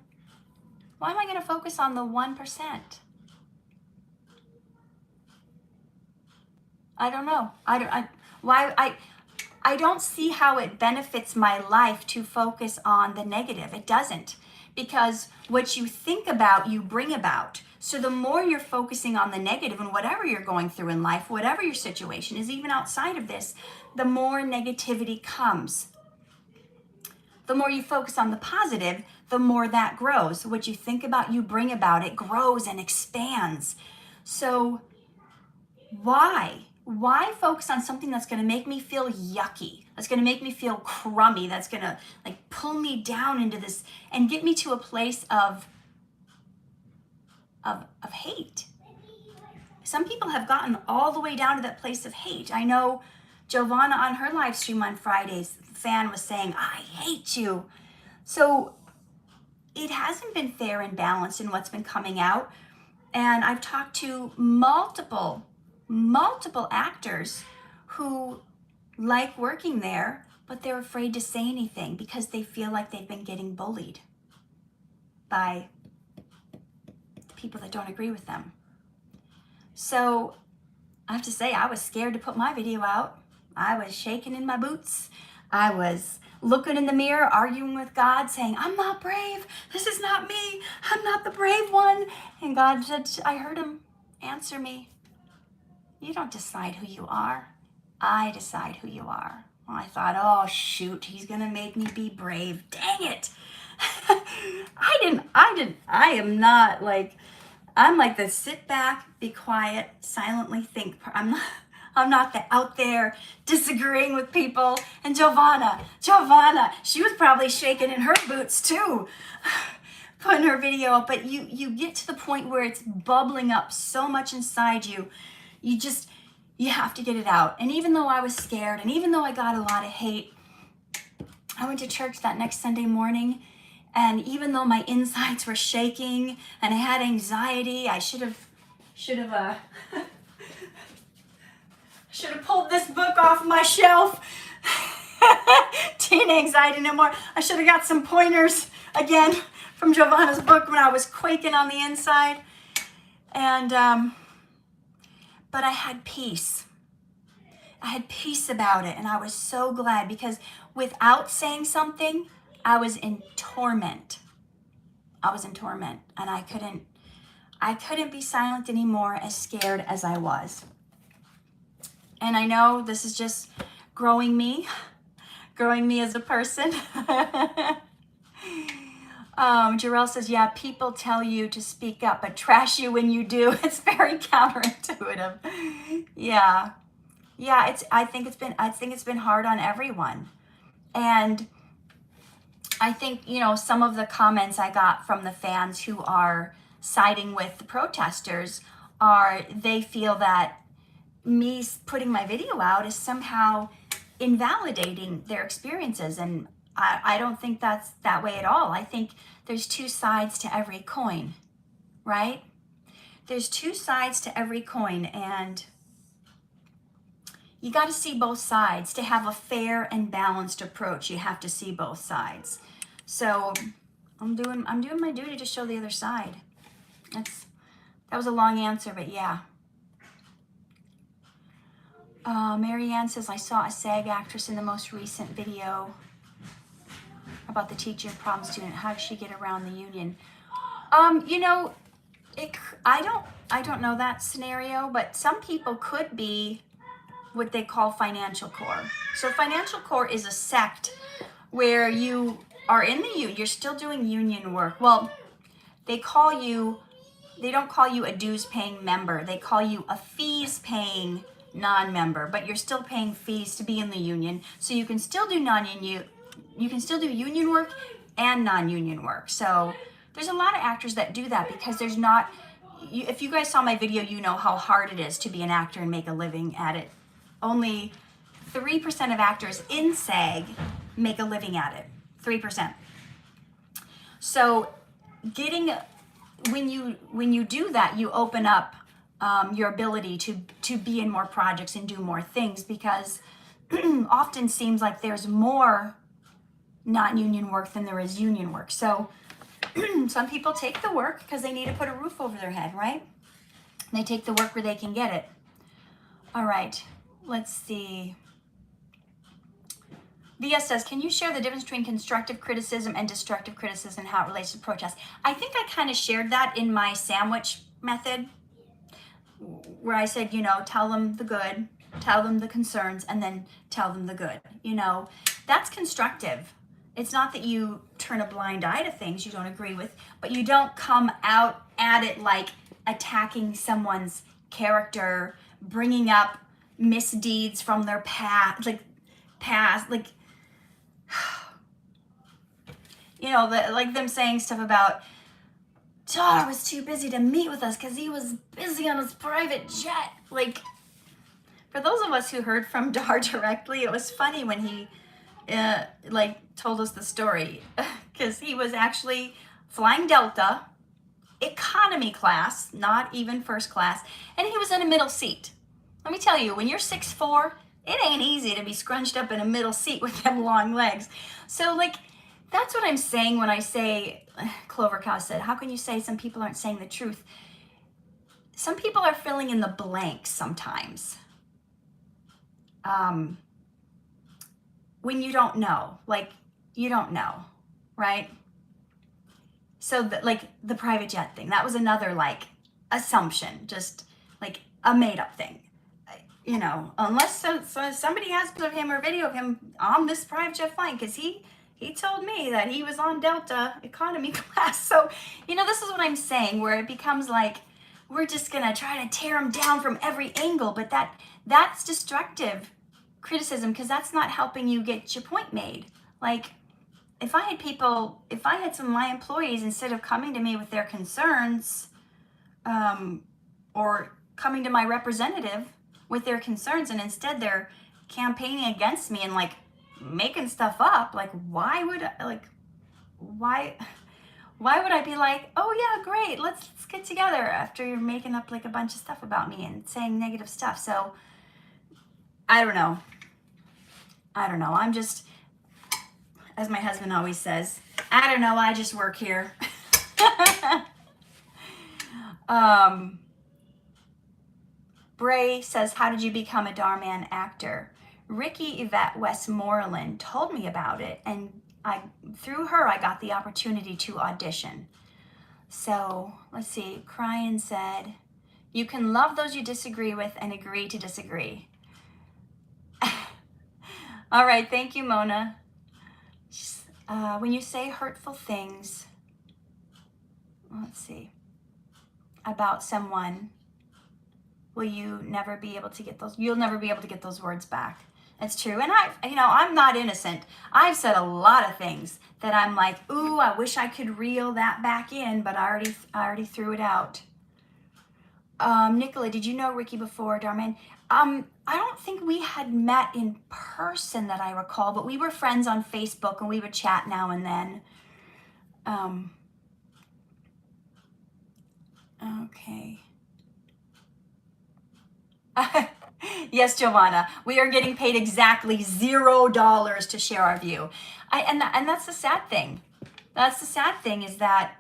the 1%? I don't know. I don't see how it benefits my life to focus on the negative. It doesn't, because what you think about, you bring about. So the more you're focusing on the negative and whatever you're going through in life, whatever your situation is, even outside of this, the more negativity comes. The more you focus on the positive, the more that grows. What you think about, you bring about. It grows and expands. So why focus on something that's going to make me feel yucky, that's going to make me feel crummy, that's going to like pull me down into this and get me to a place of hate? Some people have gotten all the way down to that place of hate. I know Jovanna on her live stream on Fridays, the fan was saying, I hate you. So it hasn't been fair and balanced in what's been coming out. And I've talked to multiple actors who like working there, but they're afraid to say anything because they feel like they've been getting bullied by the people that don't agree with them. So I have to say, I was scared to put my video out. I was shaking in my boots. I was looking in the mirror, arguing with God, saying, I'm not brave. This is not me. I'm not the brave one. And God said, I heard him answer me. You don't decide who you are. I decide who you are. Well, I thought, oh, shoot, he's going to make me be brave. Dang it. I'm like the sit back, be quiet, silently think. I'm not the out there disagreeing with people. And Jovanna, she was probably shaking in her boots too, putting her video up. But you get to the point where it's bubbling up so much inside you. You have to get it out. And even though I was scared, and even though I got a lot of hate, I went to church that next Sunday morning. And even though my insides were shaking and I had anxiety, I should have pulled this book off my shelf. Teen anxiety no more. I should have got some pointers again from Jovanna's book when I was quaking on the inside. And but I had peace. I had peace about it, and I was so glad, because without saying something, I was in torment. And I couldn't be silent anymore, as scared as I was. And I know this is just growing me as a person. Jarrell says, yeah, people tell you to speak up, but trash you when you do. It's very counterintuitive. Yeah. I think it's been hard on everyone. And I think, some of the comments I got from the fans who are siding with the protesters they feel that me putting my video out is somehow invalidating their experiences. And I don't think that's that way at all. I think there's two sides to every coin, right? There's two sides to every coin, and you got to see both sides. To have a fair and balanced approach, you have to see both sides. So I'm doing my duty to show the other side. That was a long answer, but yeah. Marianne says, I saw a SAG actress in the most recent video about the teaching prom student. How did she get around the union? I don't know that scenario, but some people could be what they call financial core. So financial core is a sect where you are in the union, you're still doing union work. Well, they don't call you a dues paying member. They call you a fees paying non-member, but you're still paying fees to be in the union. So you can still do you can still do union work and non-union work. So there's a lot of actors that do that because there's not, if you guys saw my video, you know how hard it is to be an actor and make a living at it. Only 3% of actors in SAG make a living at it. 3%. So when you do that, you open up your ability to be in more projects and do more things, because often seems like there's more non-union work than there is union work. So some people take the work because they need to put a roof over their head, right? They take the work where they can get it. All right, let's see. Via says, can you share the difference between constructive criticism and destructive criticism and how it relates to protest? I think I kind of shared that in my sandwich method, where I said, tell them the good, tell them the concerns, and then tell them the good. That's constructive. It's not that you turn a blind eye to things you don't agree with, but you don't come out at it like attacking someone's character, bringing up misdeeds from their past, like them saying stuff about, Dhar was too busy to meet with us because he was busy on his private jet. Like, for those of us who heard from Dhar directly, it was funny when he told us the story, because he was actually flying Delta, economy class, not even first class, and he was in a middle seat. Let me tell you, when you're 6'4", it ain't easy to be scrunched up in a middle seat with them long legs. So that's what I'm saying when I say, Clover Cow said, how can you say some people aren't saying the truth? Some people are filling in the blanks sometimes. When you don't know, you don't know, right? So the private jet thing, that was another assumption, just a made up thing. Unless somebody has picture of him or video of him on this private jet flying, because he told me that he was on Delta economy class. So, this is what I'm saying, where it becomes we're just gonna try to tear him down from every angle, but that's destructive criticism, because that's not helping you get your point made. If I had some of my employees, instead of coming to me with their concerns, or coming to my representative with their concerns, and instead they're campaigning against me and making stuff up, why would I be oh yeah, great, let's get together, after you're making up a bunch of stuff about me and saying negative stuff? So I don't know. I'm just, as my husband always says, I don't know, I just work here. Bray says, how did you become a Dhar Mann actor? Ricki Yvette Westmoreland told me about it, and through her I got the opportunity to audition. So let's see, Cryan said, you can love those you disagree with and agree to disagree. All right, thank you, Mona. When you say hurtful things, let's see, about someone, will you never be able to get those? You'll never be able to get those words back. It's true. And I'm not innocent. I've said a lot of things that I'm ooh, I wish I could reel that back in, but I already threw it out. Nicola, did you know Ricki before Dhar Mann? I don't think we had met in person that I recall, but we were friends on Facebook and we would chat now and then. Okay. Yes, Jovanna, we are getting paid exactly $0 to share our view. And that's the sad thing. That's the sad thing, is that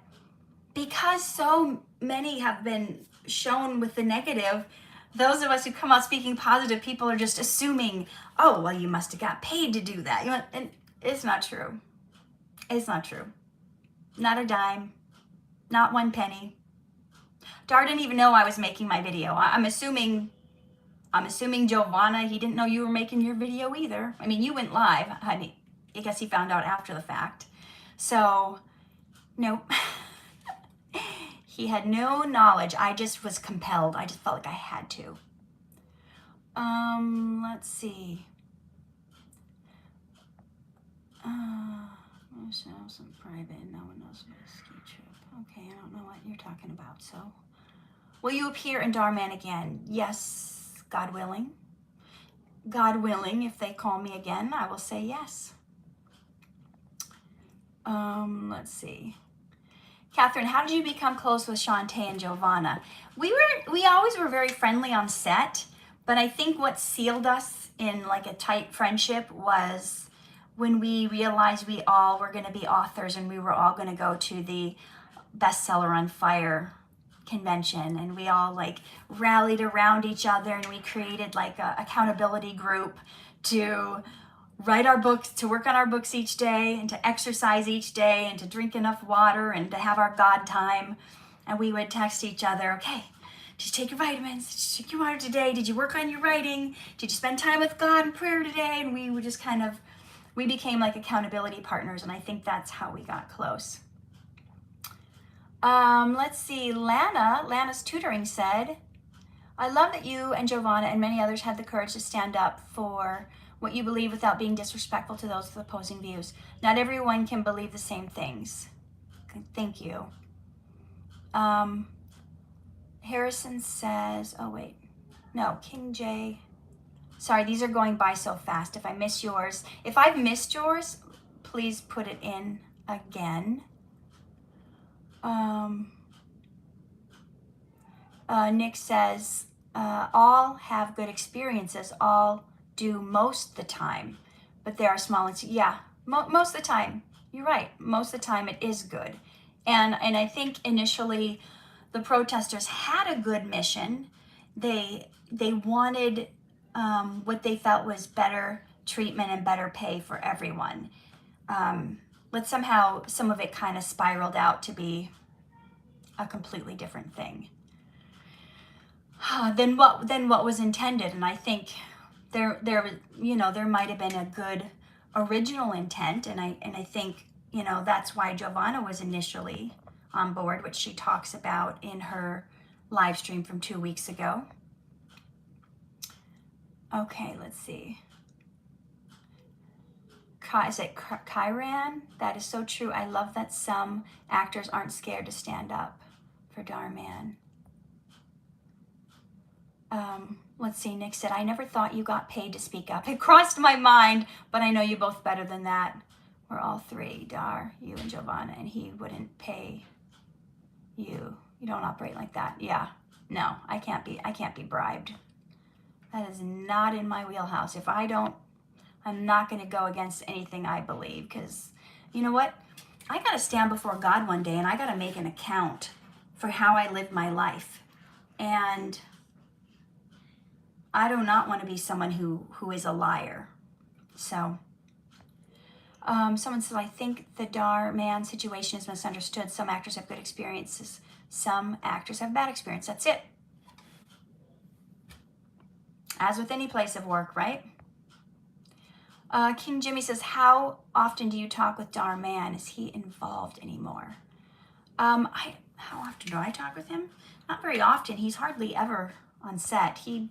because so many have been shown with the negative, those of us who come out speaking positive, people are just assuming, oh, well, you must have got paid to do that. And it's not true. It's not true. Not a dime. Not one penny. Dhar didn't even know I was making my video. I'm assuming I'm assuming Jovanna, he didn't know you were making your video either. I mean, you went live. I guess he found out after the fact. So, nope. He had no knowledge. I just was compelled. I just felt like I had to. Let's see. Some private, no one knows about a ski trip. Okay, I don't know what you're talking about, so. Will you appear in Dhar Mann again? Yes, God willing. God willing, if they call me again, I will say yes. Let's see. Katherine, how did you become close with Shaunte and Jovanna? We always were very friendly on set, but I think what sealed us in like a tight friendship was when we realized we all were going to be authors and we were all going to go to the Bestseller on Fire convention, and we all like rallied around each other, and we created like a accountability group to write our books, to work on our books each day, and to exercise each day, and to drink enough water, and to have our God time. And we would text each other, okay, did you take your vitamins? Did you take your water today? Did you work on your writing? Did you spend time with God in prayer today? And we would just kind of, we became like accountability partners, and I think that's how we got close. Let's see, Lana's tutoring said, I love that you and Jovanna and many others had the courage to stand up for what you believe without being disrespectful to those with opposing views. Not everyone can believe the same things. Thank you. Harrison says, oh wait, no, King J. Sorry, these are going by so fast. If I miss yours, if I've missed yours, please put it in again. Nick says, all have good experiences, all do most of the time, but there are small, yeah, most of the time, you're right, most of the time it is good. And I think initially the protesters had a good mission. They wanted what they felt was better treatment and better pay for everyone. But somehow some of it kind of spiraled out to be a completely different thing than what was intended. And I think there might have been a good original intent, and I think that's why Jovanna was initially on board, which she talks about in her live stream from 2 weeks ago. Okay, let's see. Is it Kyran? That is so true. I love that some actors aren't scared to stand up for Dhar Mann. Let's see, Nick said, I never thought you got paid to speak up. It crossed my mind, but I know you both better than that. We're all three, Dhar, you and Jovanna, and he wouldn't pay you. You don't operate like that. Yeah, no, I can't be bribed. That is not in my wheelhouse. If I don't, I'm not going to go against anything I believe, because you know what? I got to stand before God one day, and I got to make an account for how I lived my life. And I do not want to be someone who is a liar. So, someone said, I think the Dhar Mann situation is misunderstood. Some actors have good experiences. Some actors have bad experience. That's it. As with any place of work, right? King Jimmy says, how often do you talk with Dhar Mann? Is he involved anymore? How often do I talk with him? Not very often. He's hardly ever on set. He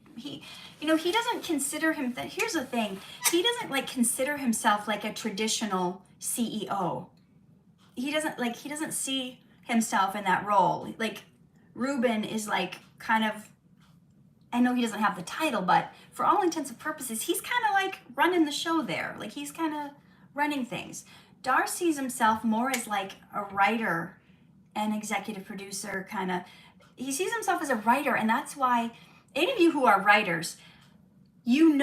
doesn't consider him, here's the thing, he doesn't consider himself like a traditional CEO. He doesn't see himself in that role. Like Ruben is kind of, I know he doesn't have the title, but for all intents and purposes, he's kind of like running the show there. Like he's kind of running things. Dhar sees himself more as like a writer and executive producer kind of. He sees himself as a writer, and that's why any of you who are writers, you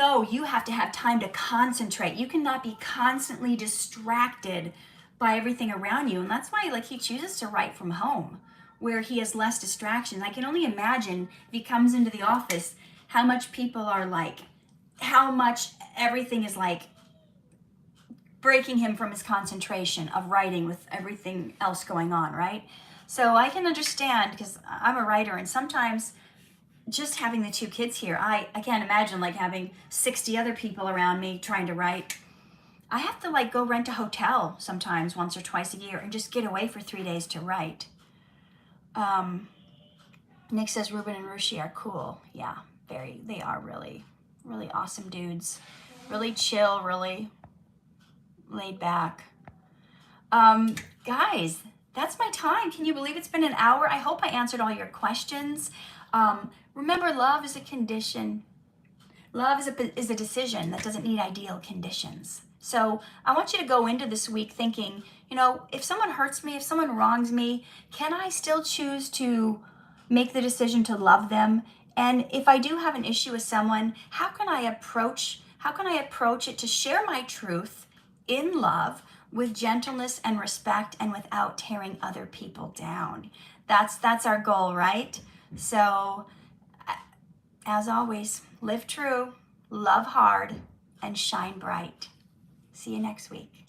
have to have time to concentrate. You cannot be constantly distracted by everything around you, and that's why he chooses to write from home, where he has less distractions. I can only imagine if he comes into the office, how much people are how much everything is breaking him from his concentration of writing with everything else going on, right? So I can understand, because I'm a writer, and sometimes just having the 2 kids here, I can't imagine like having 60 other people around me trying to write. I have to like go rent a hotel sometimes once or twice a year and just get away for 3 days to write. Nick says Ruben and Rushi are cool. Yeah, they are really, really awesome dudes. Really chill, really laid back. Guys, that's my time. Can you believe it's been an hour? I hope I answered all your questions. Remember, love is a condition. Love is a decision that doesn't need ideal conditions. So I want you to go into this week thinking, you know, if someone hurts me, if someone wrongs me, can I still choose to make the decision to love them? And if I do have an issue with someone, how can I approach it to share my truth in love with gentleness and respect and without tearing other people down? That's our goal, right? So as always, live true, love hard, and shine bright. See you next week.